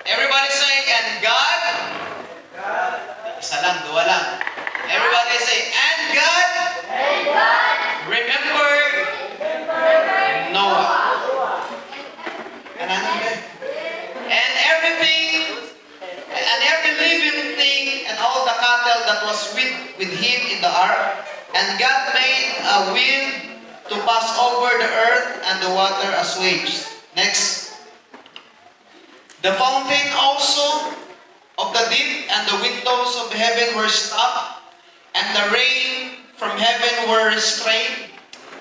Everybody say, and God? Isa lang, dua lang. Everybody say, and God? Remember Noah. And everything, and every living thing, and all the cattle that was with him in the ark. And God made a wind to pass over the earth, and the water assuaged. Next. The fountain also of the deep and the windows of heaven were stopped, and the rain from heaven were restrained,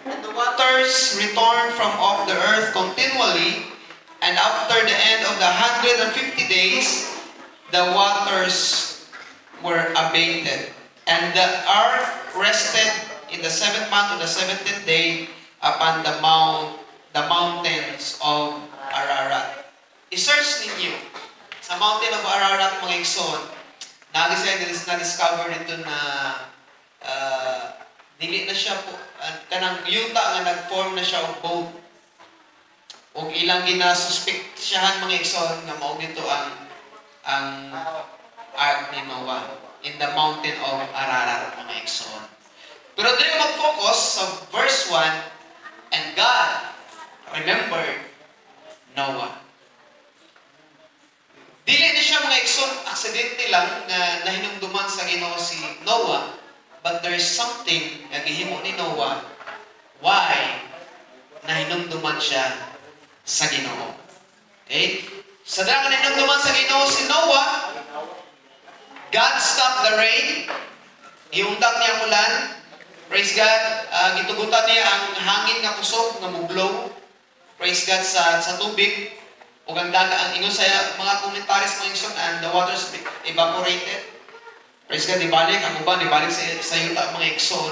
and the waters returned from off the earth continually, and after the end of the 150 days, the waters were abated. And the ark rested in the 7th month of the 17th day upon the mountains of Ararat. I-search ninyo sa mountain of Ararat, mga igsoon, na-discover nito na dili na siya po, kanang yuta nga nag-form na siya og boat. O ilang ginasuspect siyahan, mga igsoon, nga mao dito ang ark ni Noah in the mountain of Ararat, mga igsoon. Pero dili mag-focus sa verse 1, and God remembered Noah. Dili na siya, mga igsoon, aksidente lang na nahinumduman sa Ginoo si Noah, but there is something na gihimo ni Noah why nahinumduman siya sa Ginoo. Okay? Sa dara na nahinumduman sa Ginoo si Noah, God stopped the rain, iundak niya ang ulan, praise God, gitugutan niya ang hangin nga kusog nga mublow, praise God, sa tubig. O ang daga, ang ingon sa mga komentaris mga igsoon, and the waters evaporated. Praise God, ibalik ang uban, ibalik sa yuta mga igsoon.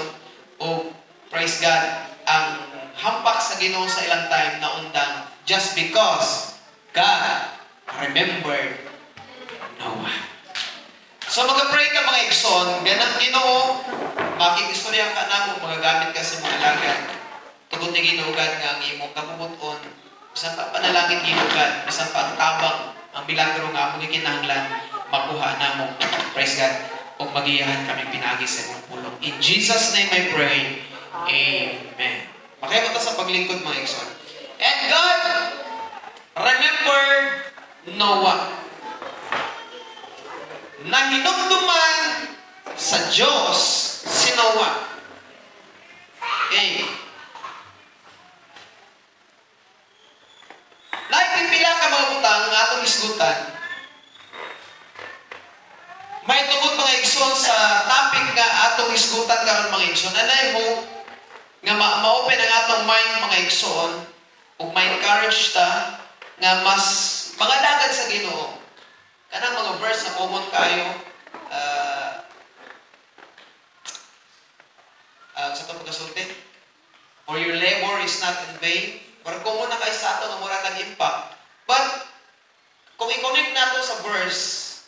O praise God, ang hampak sa Ginoo sa ilang time na undang just because God remembered Noah. So mag-pray ka, mga igsoon, ganang Ginoo, makikistorya ka na mo, magagamit ka sa mga lagay. Tugon ni Ginoo God nga ang imong kabubuton. Bisan pa panalangin niyo God, bisan pa ang tabang, ang milagro nga mong ikinahanglan, makuha na mo. Praise God. O magiyahan kami pinagi sa imong pulong. In Jesus' name I pray. Amen. Makaya sa paglingkod, mga igsoon. And God remembered Noah. Nahinumduman sa Diyos si Noah. Okay. Pipila ka mga butang ng atong isgutan. May tungod, mga igsoon, sa topic nga atong isgutan karon, mga igsoon. Anay mo nga ma-open ang atong mind, mga igsoon, ug ma-encourage ta nga mas mangalagad sa Ginoo. Kanang mga verse na common kayo sa itong pagkasulti. For your labor is not in vain. Pero kung muna kayo sa ato nga mura nag-impact. But, kung i-connect nato sa verse,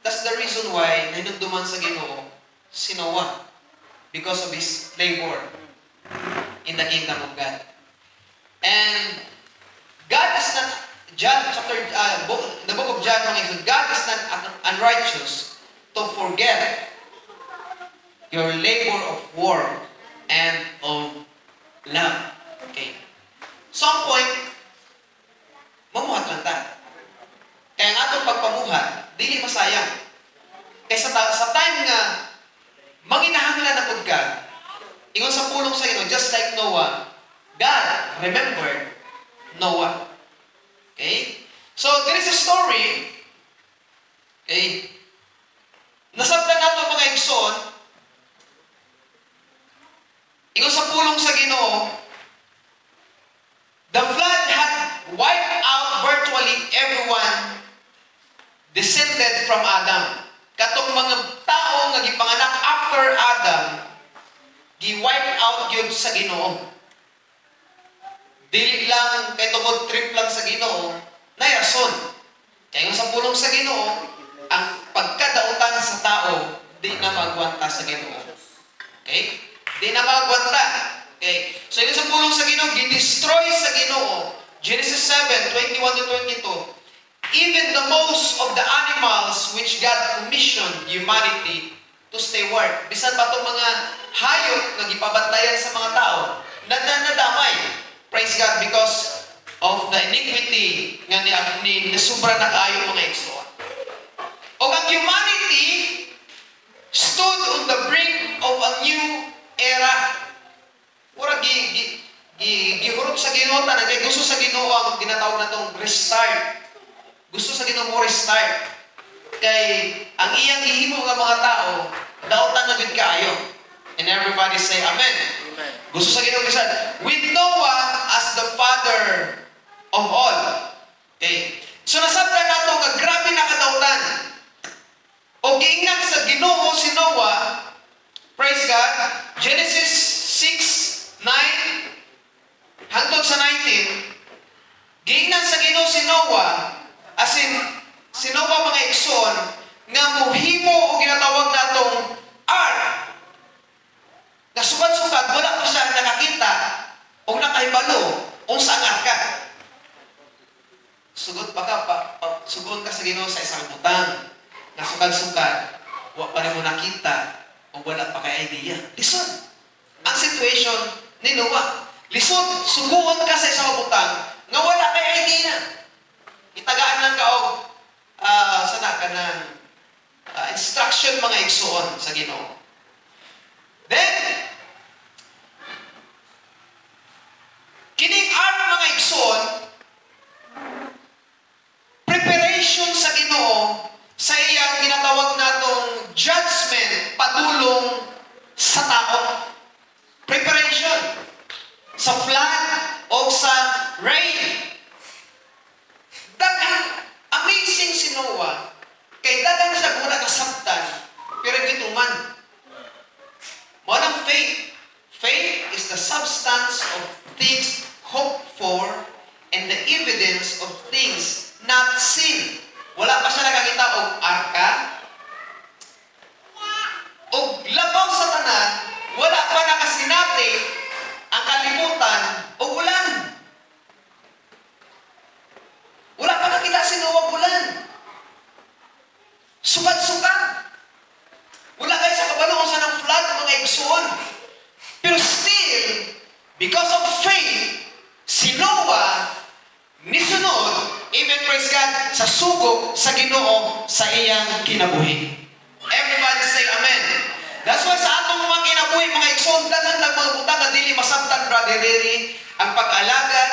that's the reason why nahinumduman sa Ginoo si Noah. Because of his labor in the kingdom of God. And, God is not, John chapter, the book of John, God is not unrighteous to forget your labor of work and of love. Okay. Some point, mamuhat lang ta. Kaya ang atong pagpamuhat, dili masayang. Kaya sa time nga, manginahanglan na pud ka, ingon sa pulong sa Ginoo, just like Noah, God remembered Noah. Okay? So, there is a story, okay, nasabtan nato, mga igsoon, ingon sa pulong sa Ginoo, the flood had wiped out virtually everyone descended from Adam. Katong mga tao nga gipanganak after Adam, gi-wipe out yun sa Ginoo. Dili lang kay tungod trip lang sa Ginoo, nay rason. Kaya sa pulong sa Ginoo, ang pagkadautan sa tao di na magwanta sa Ginoo. Okay? Di na magwanta. Okay. So, yung sa pulong sa Ginoo, gidestroy sa Ginoo. Genesis 7:21-22. even the most of the animals which God commissioned humanity to stay work. Bisan pa itong mga hayop na gipabantayan sa mga tao, nadamay. Praise God, because of the iniquity nga ni sobra na kaayo mga igsoon. O ang humanity stood on the brink of a new era. Mura gihurot sa Ginoo ta kay gusto sa Ginoo ang ginatawag natong restart. Gusto sa Ginoo mo restart. Kay ang iyang gihimo nga mga tao daotan na gid kaayo. And everybody say amen. Amen. Gusto sa Ginoo restart. With Noah as the father of all. Okay. So nasabtan nato nga grabe na kadautan. O giingnan sa Ginoo si Noah. Praise God. Genesis 6:9 hangtod sa 19. Giingnan sa Ginoo si Noah, as in si Noah mga igsoon nga mohimo o ginatawag natong ark. Nasugad-sugad wala pa siya nakakita o nakahibalo unsa ang arka. Sugod pa ka sugod ka sa Ginoo sa isang butang. Nasugad-sugad wa pa rin mo nakita o wala pa kay idea. Listen. Ang situation ni Noah. Lisod, suguon ka sa isang butang nga wala kay idea. Itagaan lang ka og sana ka ng instruction mga igsoon sa Ginoo. Then, kining ark mga igsoon, preparation sa Ginoo sa iyang ginatawag natong judgment padulong sa tao. Preparation sa flood o sa rain. Daghang amazing si Noah kay daghang siya muna kasabtan pero gituman. Modern faith. Faith is the substance of things hoped for and the evidence of things not seen. Wala pa siya nakakita og arka og labaw sa tanan, wala pa nakasinati ang kalibutan o ulan. Wala pa nakita si Noah ulan. Sugad-sugad. Wala kayo sa kabalo kung saan ang flood mga igsoon. Pero still, because of faith, si Noah nisunod, amen, praise God, sa sugok sa Ginoo sa iyang kinabuhi. Everybody say amen. That's why sa atong mga kinabuhi, mga igsoon, dagan ng mga butang na dili masabtan, Brother Larry, ang pag-alagad,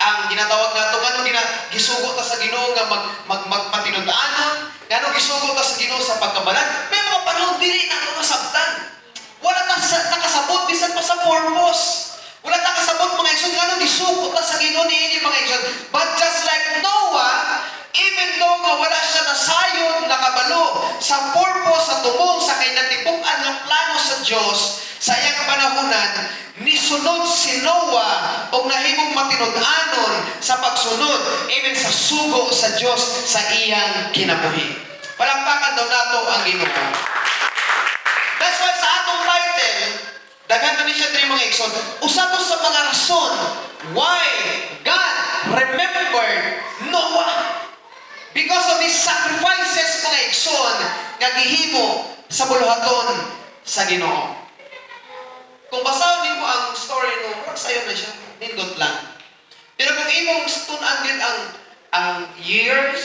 ang ginatawag nato ngano gisugo ta sa Ginoo nga magmatinud-anon, ngano gisugo ta sa Ginoo sa pagkabalan. May mga panahon dili nato masabtan. Wala ta nakasabot bisan pa sa purpose. Wala ta kasabot mga igsoon ngano gisugo ta sa Ginoo niini mga igsoon. But just like Noah, even though nga wala siya nasayod, nakabalo sa purpose, sa tumong, sa kinatibukan ng plano sa Diyos, sa iyang panahunan, nisunod si Noah o nahimong matinud-anon sa pagsunod, even sa sugo sa Diyos sa iyang kinabuhi. Palampakan daw nato ang Ginoo. That's why sa atong title, daghan na ni siya diri mga igsoon, usa to sa mga rason why God remembered Noah. Because of his sacrifices mga igsoon nga gihimo sa buluhaton sa Ginoo. Kung basahon nimo ang story no, murag sayo na siya, nindot lang. Pero kung imong tun-an gid ang years,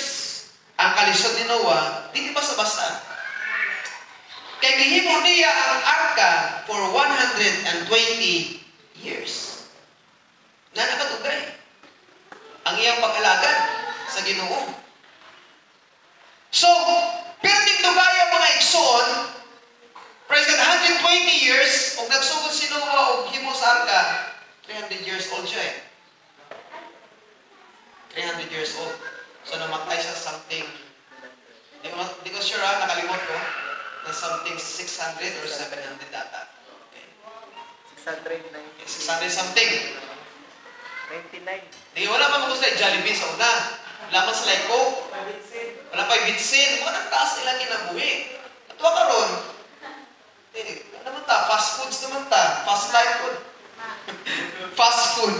ang kalisod ni Noah, dili basta-basta. Kay gihimo niya ang arka for 120 years. Na nakatugay ang iyang pag-alagad sa Ginoo. So, pero tigdugaya mga igsoon, praise God, 120 years, kung nagsugod si Noah o himo sa arka, 300 years old siya eh. 300 years old. So, namatay siya something, di ko sure nakalimot ko, na something 600 or 700 data. Okay. 690. 600 something. 99. Di, wala pa magusto yung Jollibee sa una. Wala man sa Laiko. Wala pa yung Bitsin. Mga nagtaas nila kinabuhi. At waka ron. Ano naman ta? Fast foods naman ta. Fast life food. Fast food.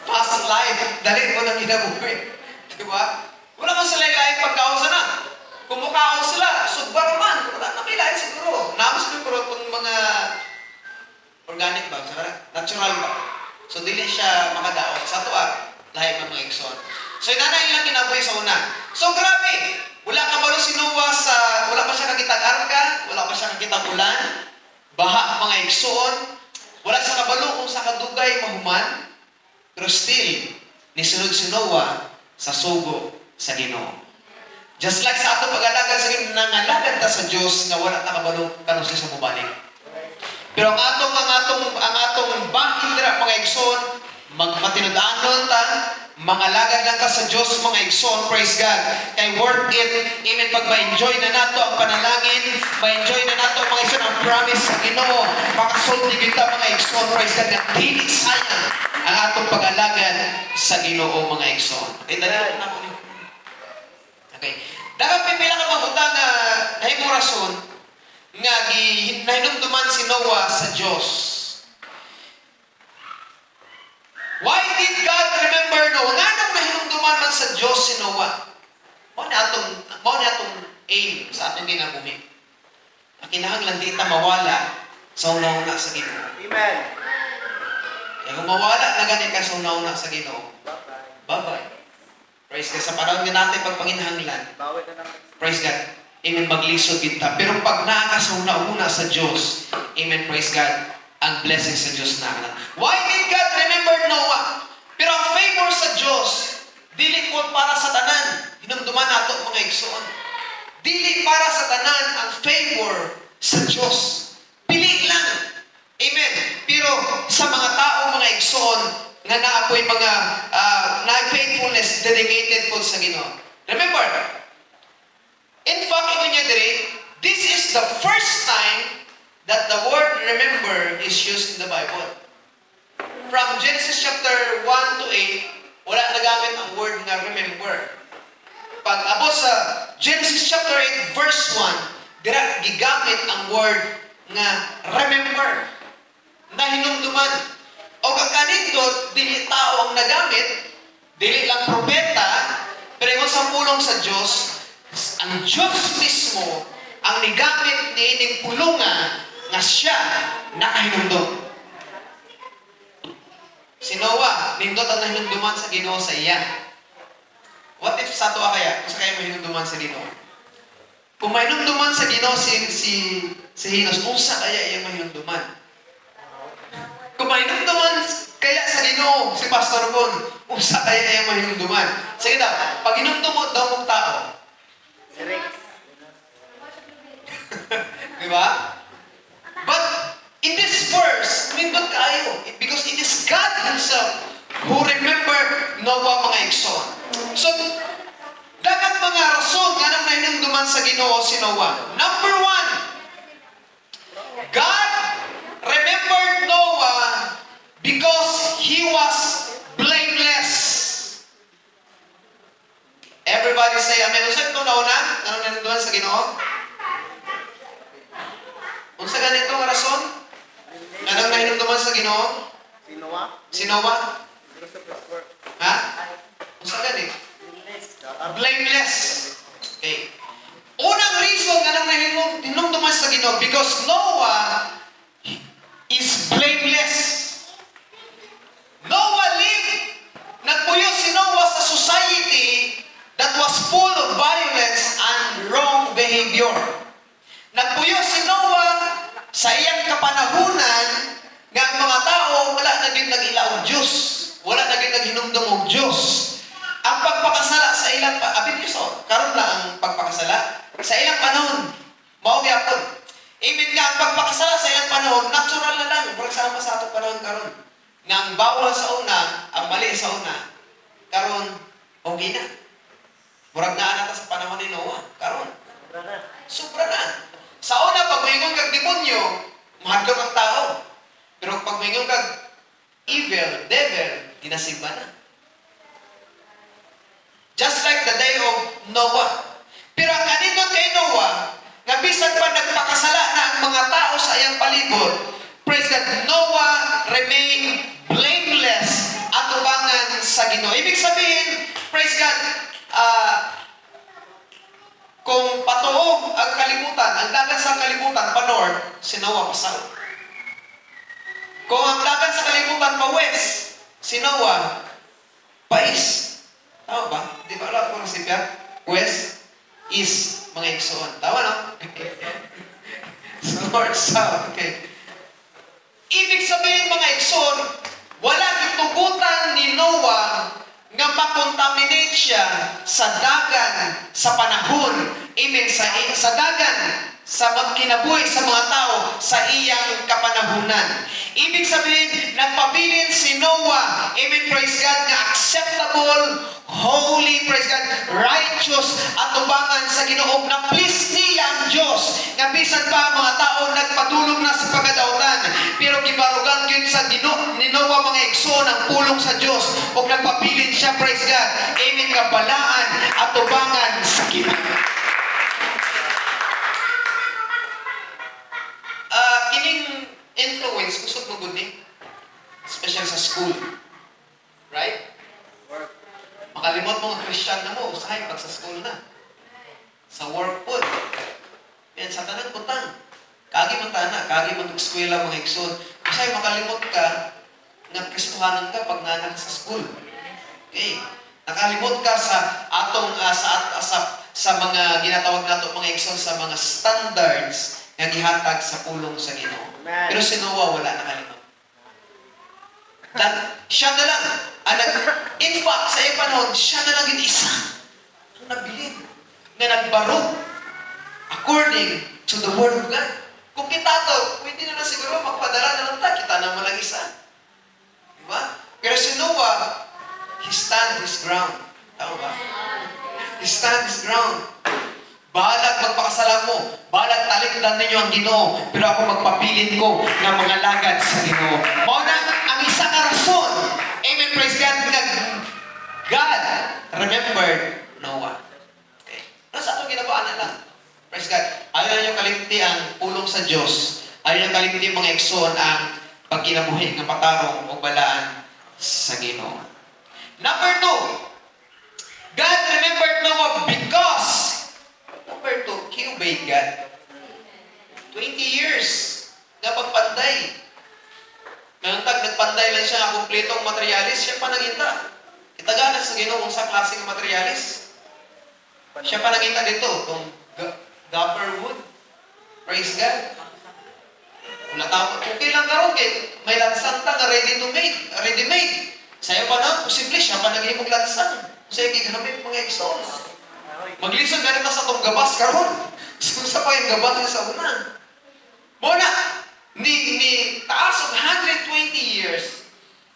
Fast life. Dali mo na kinabuhi. Diba? Wala man sila ilaing pagkaon sana. Kung mukhaon sila, sugba man. Wala na may lain siguro. Naman siguro kung mga organic ba? Natural ba? So, dili siya makadaot. Sa tuwa, lahi man mga igsoon. So, nanay ilang kinabuhi sa una. So, grabe! Wala ka malo si Noah sa... Wala pa siya nakitag arka. Wala pa siya nakitag ulan. Baha mga igsoon. Wala siya kabalo kung sa kadugay mahuman. Pero still, nisunod si Noah sa sugo sa Ginoo. Just like sa ato pag-alagad sa Ginoo, nangalagad ta sa Dios nga wala ta kabalo kanus sa mubalik. Pero ang atong bahin dira mga igsoon, magpatinud-anon ta, mangalagad lang ta sa Dios mga igsoon, praise God. Kay worth it, amen, pag ma-enjoy na nato ang panalangin, ma-enjoy na nato mga igsoon ang promise sa Ginoo, makasulti kita mga igsoon, praise God, na dili sayang ang atong pag-alagad sa Ginoo mga igsoon. Okay, dali na ko ni. Okay. Dapat pipila ka mabuta na nahimong rason nga nahinumduman si Noah sa Dios. Why did God remember Noah? Nga nang nahinumduman man sa Diyos si Noah? Mao ni atong aim sa atong ginabuhi. Ang kinahanglan di ta mawala sa una-una sa Ginoo. Amen. Kaya kung mawala na gani ka sa una-una sa Ginoo, bye-bye. Praise God. Sa panahon nga natin pagpanginahanglan, Bawit na naman. praise God. Amen, maglisod kita. Pero pag naa ka sa una-una sa Diyos, amen, praise God, ang blessing sa Diyos na. Why did God remember Noah? Pero ang favor sa Diyos, dili po para sa tanan. Hinumduman nato mga igsoon. Dili para sa tanan ang favor sa Diyos. Pili lang. Amen. Pero sa mga tao mga igsoon, nga naapoy mga na-faithfulness dedicated po sa Ginoo. Remember, in fact, ito niya diri, this is the first time that the word remember is used in the Bible. From Genesis chapter 1 to 8, wala nagamit ang word nga remember. Pag abot sa Genesis chapter 8 verse 1, dira gigamit ang word nga remember. Na hinumduman. O kakanindot, dili tao ang nagamit, dili lang propeta, pero kung sa pulong sa Diyos, ang Diyos mismo ang nigamit ni ining pulungan nga siya nakahinumdum. Si Noah, nindot ang nahinumduman sa Ginoo sa iya. What if sa tuwa kaya? Kung sa kaya mahinumduman sa Ginoo? Kung mahinumduman sa Ginoo si Hinos, kung sa kaya iya mahinumduman? Kung mahinumduman kaya sa Ginoo si Pastor Bon, kung sa kaya iya mahinumduman? Sige daw, pag hinumdumot daw mong tao, Si Rex. di ba? But in this verse, nindot kayo. Because it is God Himself who remember Noah mga igsoon. So, dapat mga rason nga nang nahinumduman sa Ginoo si Noah. Number 1, God remembered Noah because he was blameless. Everybody say amen. Unsa ito nauna? Anong nahinumduman sa Ginoo? Unsa ganito nga rason? Anong nahinumduman sa Ginoo? Si Noah. Si Noah? Philosopher's Ha? Unsa gani? Blameless. Okay. Unang reason nga nang nahinumduman sa Ginoo because Noah is blameless. Noah lived. Nagpuyo si Noah sa society that was full of violence and wrong behavior. Nagpuyo si Noah sa iyang kapanahunan nga ang mga tao wala na gyud nag-ilaw og Dios, wala na gyud naghinumdum og Dios. Ang pagpakasala sa ilang abit Dios, karon lang ang pagpakasala sa ilang panahon mao gyapon. Amen nga ang pagpakasala sa ilang panahon natural na lang murag sama sa atong panahon karon. Nga ang bawal sa una, ang mali sa una, karon okay na. Murag naa nata sa panahon ni Noah karon. Sobra na. Sa una, pag maingon kag demonyo, mahadlok ang tao. Pero pag maingon kag evil, devil, ginasigba na. Just like the day of Noah. Pero ang kanindot kay Noah, nga bisan pa nagpakasala na ang mga tao sa iyang palibot, praise God, Noah remained blameless at ubangan sa Ginoo. Ibig sabihin, praise God, Kung patuog ang kalibutan, ang dagat sa kalibutan pa-north, si Noah pa-south. Kung ang dagat sa kalibutan pa-west, si Noah pa-east. Tama ba? Di ba alam kung nasipya? West, east, mga igsoon. Tama, no? North, south. Okay. Ibig sabihin, mga igsoon, wala gitugutan ni Noah nga makontaminate siya sa dagan sa panahon. Amen. Sa dagan sa magkinabuhi sa mga tao sa iyang kapanahunan. Ibig sabihin, nagpabilin si Noah, amen, praise God, nga acceptable, holy, praise God, righteous, at tubangan sa Ginoo, na please niya ang Diyos, nga bisan pa mga tao nagpadulong na sa pagkadautan, pero gibarugan yun sa ni Noah mga igsoon ang pulong sa Diyos, o nagpabilin siya, praise God, amen, nga balaan at tubangan sa Ginoo. Kining influence, kusog mo gud ni, especially sa school. Right? Makalimot mo nga Christian na mo, usahay pag sa school na. Sa work po. Yan, sa tanang butang. Kagi man tana, kagi man eskwela mga igsoon. Usahay makalimot ka, nga Kristohanan ka pag nanak sa school. Okay? Nakalimot ka sa atong, sa mga ginatawag nato mga igsoon, sa mga standards nga gihatag sa pulong sa Ginoo. Pero si Noah wala nakalimot. Siya na lang. In fact, sa iyang panahon, siya na lang yung isa. Ang nabilin. Nga nagbaro. According to the Word of God. Kung kita to, pwede na siguro magpadala na lang ta. Kita naman lang isa. Diba? Pero si Noah, he stand his ground. Tama ba? He stand his ground. Bahalag magpakasala mo. Bahalag talikdan ninyo ang Ginoo. Pero ako magpapilin ko ng mga lagad sa Ginoo. Mauna, ang isa ka rason. Amen, praise God. God remembered Noah. Okay. Nasa itong ginabaan na lang. Praise God. Ayaw nyo kalimti ang pulong sa Diyos. Ayaw nyo kalimti mga igsoon ang pagkinabuhi ng patarong o balaan sa Ginoo. Number 2. God remembered Noah because number 2, he obeyed God. 20 years na pagpanday. Ngayon nagpanday lang siya ng kumpletong materialis, siya pa nanginta. Itaganan sa Ginoo kung sa klaseng materialis. Siya pa nanginta dito, itong gopher wood. Praise God. Kung natapos, okay lang karon kay may lansang ta nga ready-made. Sa'yo pa na, posible siya pa naghimog lansang. Sa'yo gigamit mga exhaust. Maglisod na rin sa itong gabas karon. Sa pa yung gabas sa una. Muna, ni taas of 120 years,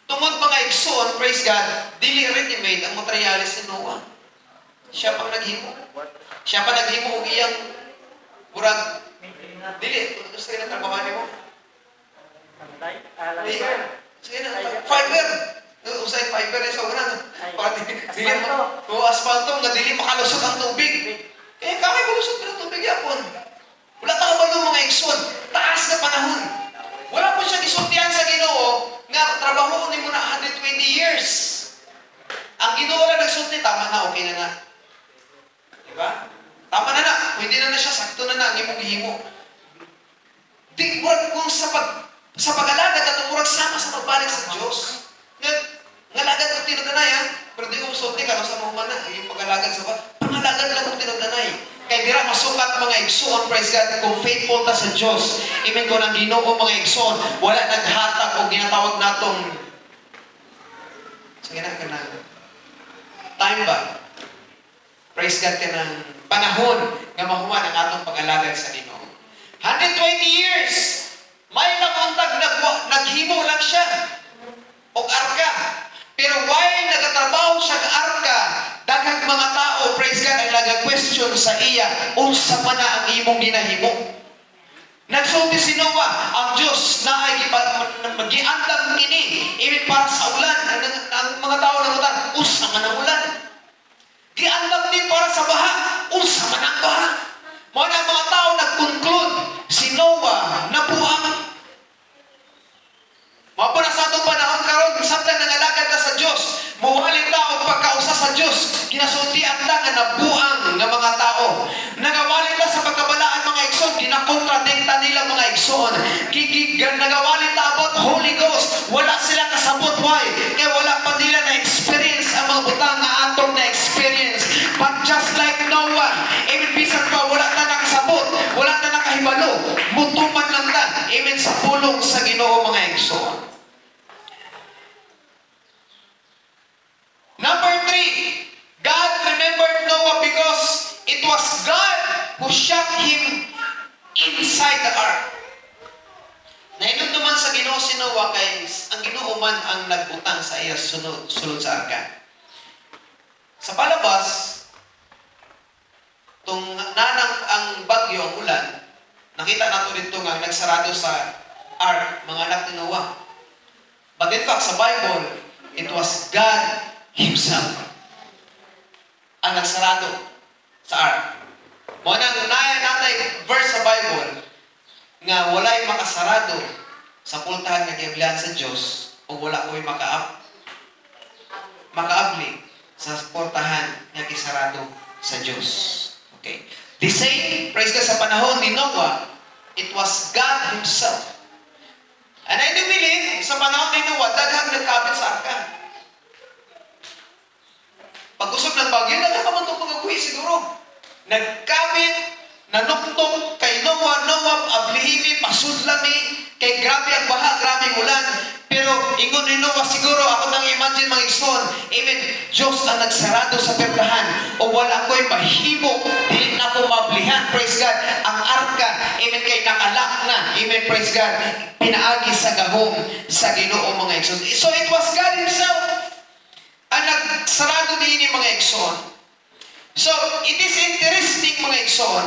tungod mga igsoon, praise God, dili ready-made ang materialis ni Noah. Siya pang naghimo. Siya pa naghimo og iyang murag dili, gusto ka na trabahan mo? Sige na, fiber. Usay fiber sa una. Dili mo asfalto nga dili makalusot ang tubig. Kaya kami malusot ng tubig yapon. Wala tao ba yung mga igsoon? Taas na panahon. Wala po siya gisultihan sa Ginoo nga trabaho ni mo na 120 years. Ang Ginoo lang nagsulti, tama na, okay na na. Diba? Tama na na, pwede na siya, sakto na ang imong gihimo. Di kung sa pag-alagad at umurag sama sa pagbalik sa Diyos. Nga lagad ko tinudanay, pero di ko sulti ka sa mga mana, yung pag-alagad sa pangalagad lang ko tinudanay. Kaya dira masukat mga igsoon, praise God, kung faithful ta sa Diyos. Amen ko ng Ginoo mga igsoon, wala naghatag o ginatawag natong sige na ka na time ba? Praise God ka ng panahon nga mahuman ang atong pag-alagad sa Ginoo. 120 years, may nakuntag naghimo lang siya og arka. Pero while nagatrabaho siya ng arka, daghang mga tao, praise God, ay nag-question sa iya, unsa man na ang imong ginahimo. Nagsulti si Noah, ang Diyos na ay mag-iandang ini, ibig para sa ulan. Ang mga tao nagutan, unsa man ang ulan. Giandang din para sa baha, unsa man ang baha. Mga mga tao nag-conclude, si Noah nabuang. Mapa na sa itong panahon karon, samtang nangalagad ka sa Diyos, muhalin tao pagkausa sa Diyos, kinasultian lang nga nabuang ng mga tao. was God who shut him inside the ark. Nahinumduman sa Ginoo si Noah kay ang Ginoo man ang nagbutang sa iya sulod sa arka. Sa palabas, tung nanang ang bagyo, ang ulan, nakita nato dito nga nagsarado sa ark, mga anak ni Noah. But in fact, sa Bible, it was God Himself ang nagsarado sa ark. Muna naya natay verse sa Bible nga walay makasarado sa pultahan nga giablihan sa Dios o wala ko'y makaabli sa pultahan nga gisarado sa Dios. Okay. The same, praise God, sa panahon ni Noah, it was God Himself. And I do believe, sa panahon ni Noah, daghang nagkabit sa arka. Pag usog ng bagyo, daghang pa man itong mga buhi siguro. Nagkabit, nanuktok kay Noah, ablihimi, pasudlami, kay grabe ang baha, grabe ang ulan. Pero ingon ni Noah, siguro ako nang imagine mga igsoon, amen, Diyos ang nagsarado sa perdahan o wala ko'y mahimo, dili na ko mablihan, praise God, ang arka, amen, kay nakalak na, amen, praise God, pinaagi sa gahom sa Ginoo mga igsoon. So it was God Himself ang nagsarado din mga igsoon. So, it is interesting mga igsoon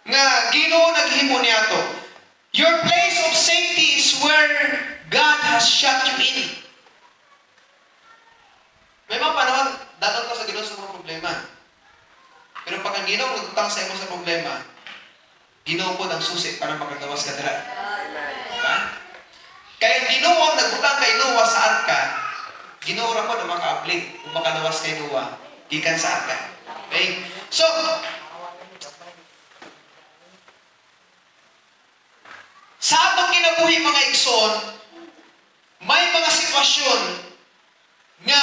nga Ginoo naghimo niya to. Your place of safety is where God has shut you in. May mga panahon, dapat ka sa Ginoo sa mga problema. Pero pag ang Ginoo nagtutang sa imo sa problema, Ginoo po ang susi para makagawas ka dira. Diba? Kaya Ginoo ang nagbutang kay Noah sa arka, Ginoo ra po na makaabli kung makalawas kay Noah gikan sa arka. Okay? So, sa atong kinabuhi mga igsoon, may mga sitwasyon nga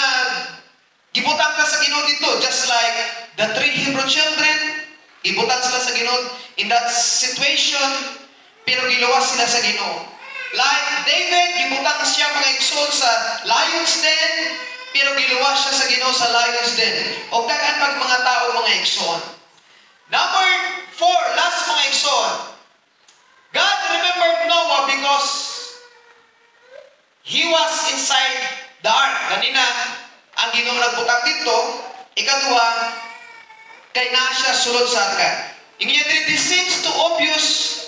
gibutang ka sa Ginoo dito, just like the 3 Hebrew children, gibutang sila sa Ginoo in that situation, pero giluwas sila sa Ginoo. Like David, gibutang siya mga igsoon sa lion's den, pero giluwas siya sa Ginoo sa lion's den. O daghan pag mga tao mga igsoon. Number 4, last mga igsoon. God remembered Noah because he was inside the ark. Kanina, ang Ginoo nagbutang dito. Ikaduha, kay na siya sulod sa arka. Yung yun, this seems too obvious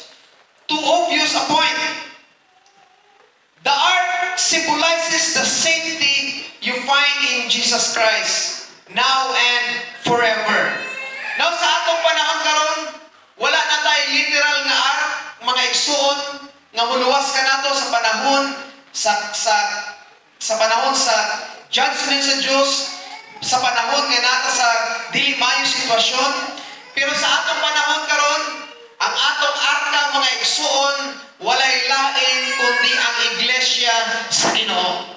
a point. The ark symbolizes the safety you find in Jesus Christ now and forever. Now sa atong panahon karon, wala na tayo literal nga ark, mga igsoon nga muluwas ka nato sa panahon sa panahon sa judgment sa Dios, sa panahon nga nata sa dili maayo sitwasyon. Pero sa atong panahon karon, ang atong arka mga igsoon walay lain kundi ang iglesia sa Ginoo.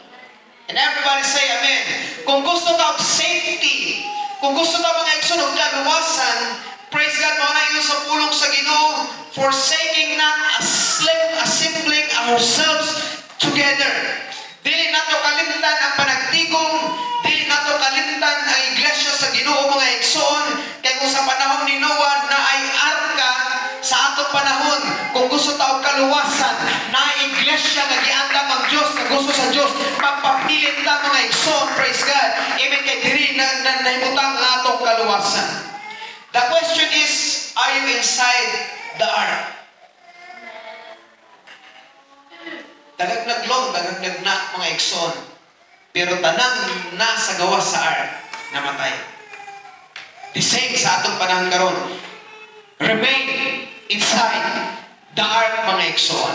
And everybody say amen. Kung gusto ka of safety, kung gusto ka mga igsoon og kaluwasan, praise God, mo na yun sa pulong sa Ginoo, forsaking not assembling ourselves together. Dili nato kalimtan ang panagtigom, dili nato kalimtan ang iglesia sa Ginoo mga igsoon, kay kung sa panahon ni Noah na ay arka, sa atong panahon, kung gusto tao kaluwasan, na iglesia nga giandam ang Dios, nga gusto sa Dios, magpapilit ta mga igsoon, praise God. Amen, kay diri na nahimutang ang atong kaluwasan. The question is, are you inside the ark? Dagag naglong, dagag nagnak mga igsoon. Pero tanang nasa gawas sa ark, namatay. The same sa atong panahon karon. Remain inside the ark mga igsoon.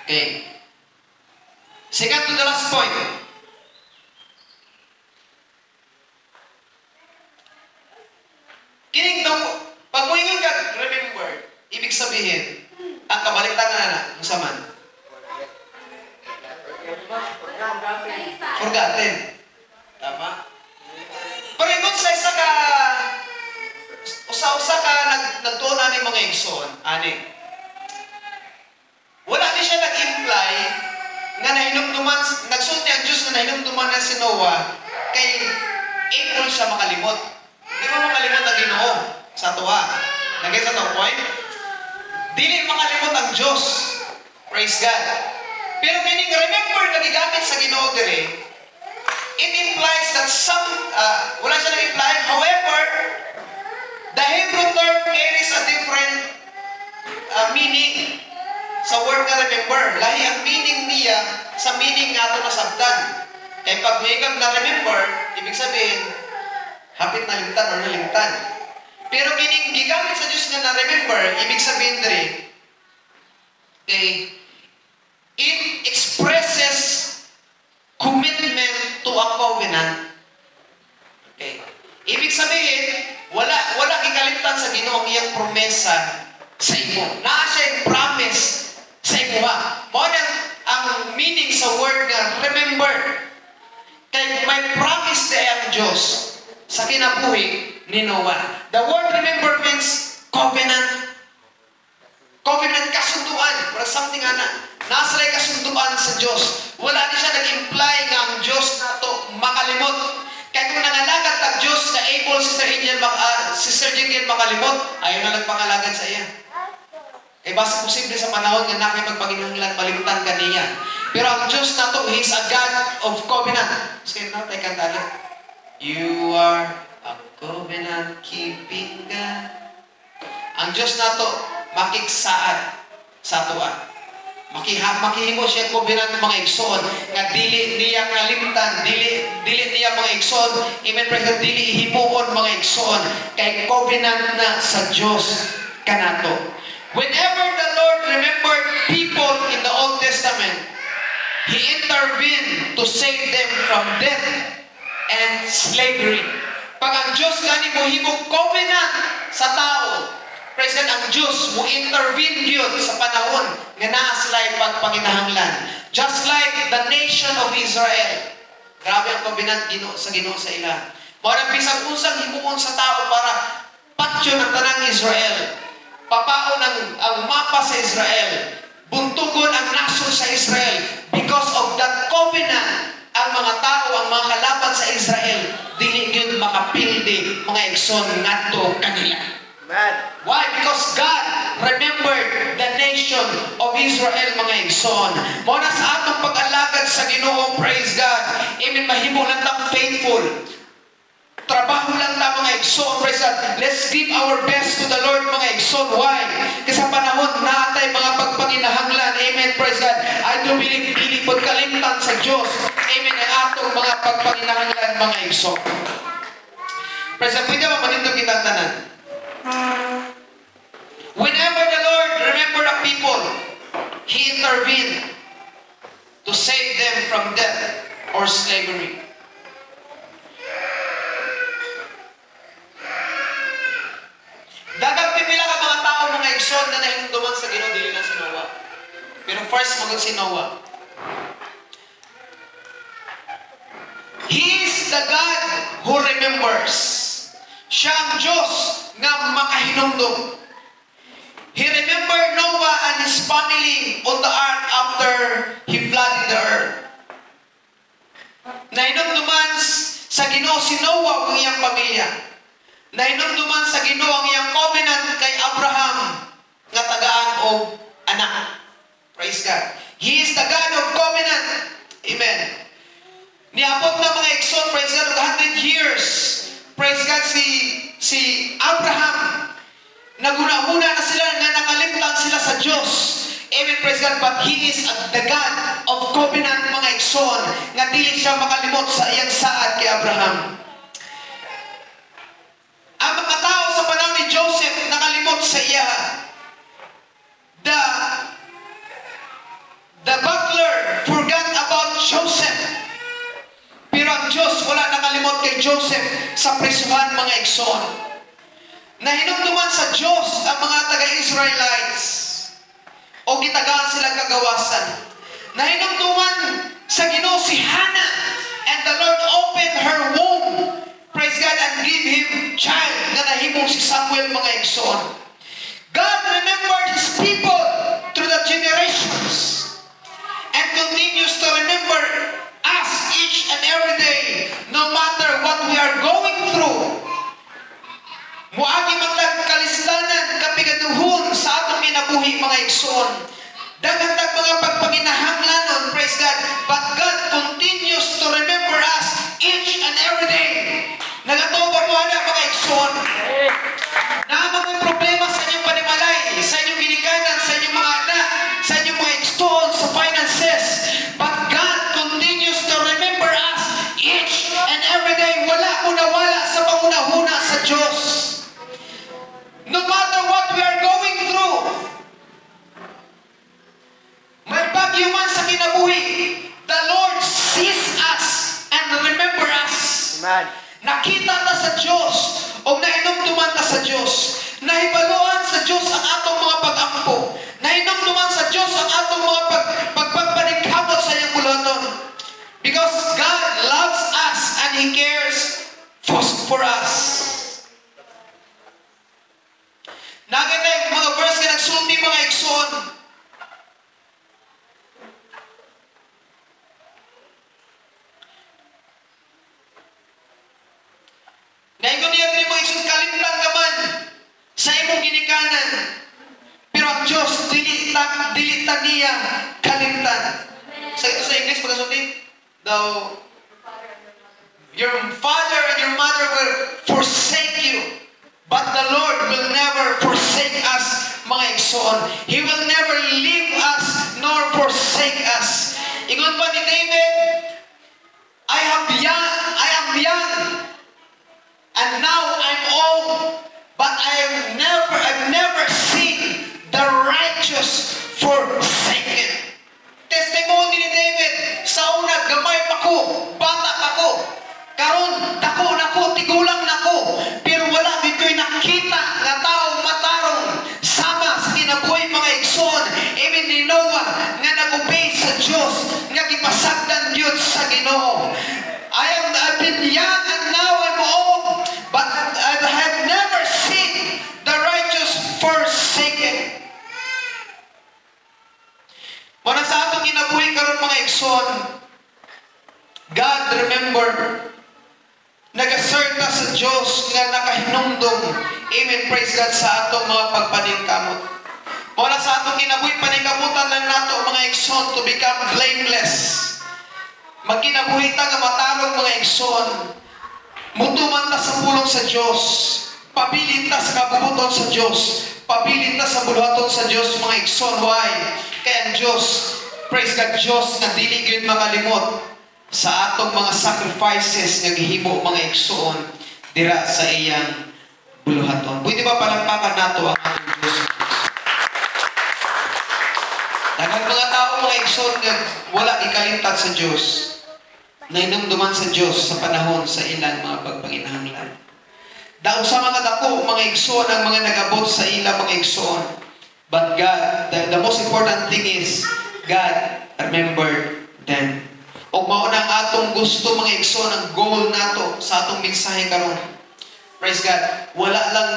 Okay. Second to the last point. Kining daw, pag muingon ka, remember, ibig sabihin, ang kabaliktaran na ang saman. Forgotten. Tama? Pero ingon sa isa ka, usa-usa ka nagtuon ani mga igsoon, ani. Wala ni siya nag-imply nga nahinumduman, nagsulti ang Diyos na nahinumduman na si Noah kay April siya makalimot. Di ba makalimot ang Ginoo sa tuwa. Nagay sa to point? Dili makalimot ang Diyos. Praise God. Pero meaning, remember na gigamit sa Ginoo dire, it implies that wala siya nag-imply. However, the Hebrew term carries a different meaning sa word na remember. Lahi ang meaning niya sa meaning nga ito nasabtan. Kaya pag may na remember, ibig sabihin, hapit na limtan o nalimtan. Pero meaning, gigamit sa Diyos nga na remember, ibig sabihin rin, okay, it expresses commitment to a covenant. Okay. Ibig sabihin, wala gikalimtan sa Ginoo ang iyang promesa sa imo. Naa siya promise sa imo ha. Mao ang meaning sa word nga remember. Kay may promise na ang Diyos sa kinabuhi ni Noah. The word remember means covenant. Covenant, kasunduan. Or something nasalay kasunduan sa Diyos. Wala di siya nag-imply nga ang Diyos na to makalimot. Kaya kung nangalagad ang Diyos na able Sister Jingin makalimot, ayaw na nagpangalagad sa iya. Kaya basta posible sa panahon nga nakay magpaginahanglan malimtan ka niya. Pero ang Diyos na to, He's a God of covenant. Sige na, tayo kanta. You are a covenant-keeping God. Ang Diyos na to, makiksaad sa tuwa. Makihimo siya covenant ng mga igsoon nga dili niya kalimtan, dili niya mga igsoon, amen, praise God, dili himuon mga igsoon, kay covenant na sa Diyos kanato. Whenever the Lord remembered people in the Old Testament, He intervened to save them from death and slavery. Pag ang Diyos gani mo himong covenant sa tao, praise God, ang Diyos mo intervene yun sa panahon nga naa sila'y pagpanginahanglan. Just like the nation of Israel. Grabe ang covenant sa Ginoo sa ila. Para bisag usang himuon sa tao para patyo ng tanang Israel. Papaon ang mapa sa Israel. Buntugon ang nasod sa Israel. Because of that covenant, ang mga tao, ang mga kalaban sa Israel, dili gyud makapildi mga igsoon ngadto kanila. Amen. Why? Because God remembered the nation of Israel, mga igsoon. Muna sa atong pag-alagad sa Ginoo, praise God. Amen, mahimo lang tang faithful. Trabaho lang ta mga igsoon, praise God. Let's give our best to the Lord, mga igsoon. Why? Kasi sa panahon natay mga pagpanginahanglan. Amen, praise God. I do believe pagkalimtan sa Diyos. Amen, ang atong mga pagpanginahanglan, mga igsoon. Praise God, pwede ba manindog kitang tanan? Whenever the Lord remembered a people, He intervened to save them from death or slavery. Dagang pipila ka mga tao, mga igsoon na nahinduman sa Ginoo, dili na si Noah. Pero first, magod si Noah. He is the God who remembers. Siya ang Diyos nga makahinumdum. He remembered Noah and his family on the ark after he flooded the earth. Nahinumduman sa Ginoo si Noah ang iyang pamilya. Nahinumduman sa Ginoo ang iyang covenant kay Abraham nga tagaan og anak. Praise God. He is the God of covenant. Amen. Niabot na mga igsoon, praise God, 100 years. Praise God, si Abraham, naguna-una na sila, nga nakalimtan sila sa Diyos. Amen, praise God. But He is the God of covenant, mga igsoon, nga dili siya makalimot sa iyang saad kay Abraham. Ang mga tao sa panahon ni Joseph, nakalimot sa iya. The butler forgot about Joseph. Pero ang Diyos, wala nakalimot kay Joseph sa prisuhan, mga igsoon. Nahinumduman sa Diyos ang mga taga-Israelites o gitagaan silang kagawasan. Nahinumduman sa Ginoo si Hannah, and the Lord opened her womb, praise God, and give him child na nahimong si Samuel, mga igsoon. God remembered His people through the generations and continues to remember us each and every day, no matter what we are going through. Muagi maglag kalistanan kapigaduhon sa atong kinabuhi mga igsoon. Daghang mga pagpanginahanglanon, praise God. But God continues to remember us each and every day. Nagatuba mo na mga igsoon. Na mga problema sa inyong panimalay, sa inyong ginikanan, sa inyong mga anak, sa inyong mga igsoon, sa finances. But God continues to remember us each and every day. Wala mo nawala sa pangunahuna sa Diyos. No matter what we are going through, may bagyo man sa kinabuhi, the Lord sees us and remember us. Amen. Nakita ta sa Diyos o nainumduman ta sa Diyos. Nahibaluan sa Diyos ang atong mga pag-ampo. Nainumduman sa Diyos ang atong mga pagpapanikabot sa iyang bulaton. Because God loves us and He cares for us. Nakita yung mga verse ka nagsulti mga igsoon. Ngayon niya din mga igsoon, kalimtan ka man sa imong ginikanan. Pero ang Diyos, dilitan niya kalimtan. Sa ito sa English, pagkasulti, though your father and your mother will forsake you, but the Lord will never forsake us, mga igsoon. He will never leave us nor forsake us. Ingon pa ni David, I am young, and now I'm old, but I've never seen the righteous forsaken. Testimony ni David, sa una, gamay pa ko, bata pa ko, karon dako na ko, tigulang na ko, pero wala dito'y nakita nga tao matarong sama sa kinabuhi mga igsoon. Even ni Noah nga nag-obey sa Diyos, nga gipasagdan Diyos sa Ginoo. I've been young and now I'm old, but I have never seen the righteous forsaken. Muna sa atong kinabuhi karon mga igsoon, God remember, nagaserta sa Diyos nga nakahinumdum. Amen, praise God sa atong mga pagpaningkamot. Muna sa atong kinabuhi, paningkamutan lang nato mga igsoon to become blameless. Magkinabuhi ta nga matarong mga igsoon. Mutuman ta sa pulong sa Diyos. Pabilin ta sa kabubuton sa Diyos. Pabilin ta sa buluhaton sa Diyos mga igsoon. Why? Kaya ang Diyos, praise God, Diyos na dili gyud makalimot sa atong mga sacrifices nga gihimo mga igsoon dira sa iyang buluhaton. Pwede ba palakpakan nato ang atong Diyos? Daghang mga tao mga igsoon nga wala ikalimtan sa Diyos, nainumduman sa Diyos sa panahon sa ilang mga pagpanginahanglan. Daog sa mga dako mga igsoon ang mga nagabot sa ilang mga igsoon. But God, the most important thing is God remembered them. O mao nang atong gusto mga igsoon ang goal nato sa atong mensahe karon. Praise God. Wala lang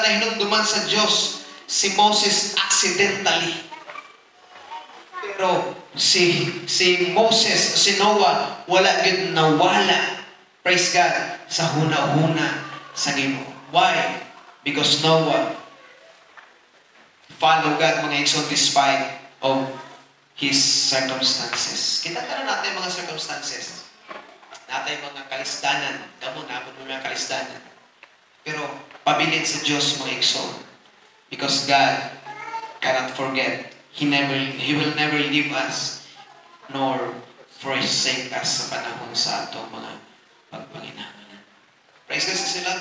nahinumduman sa Diyos si Moses accidentally. Pero si Moses, si Noah, wala gyud nawala. Praise God sa huna-huna sa Ginoo. Why? Because Noah follow God mga igsoon despite of his circumstances. Kita na natin mga circumstances. Natin mga kalisdanan. Damo na po mga kalisdanan. Pero pabilin sa Diyos mga igsoon. Because God cannot forget. He will never leave us nor forsake us sa panahon sa atong mga pagpanginahanglan. Praise God sa sila.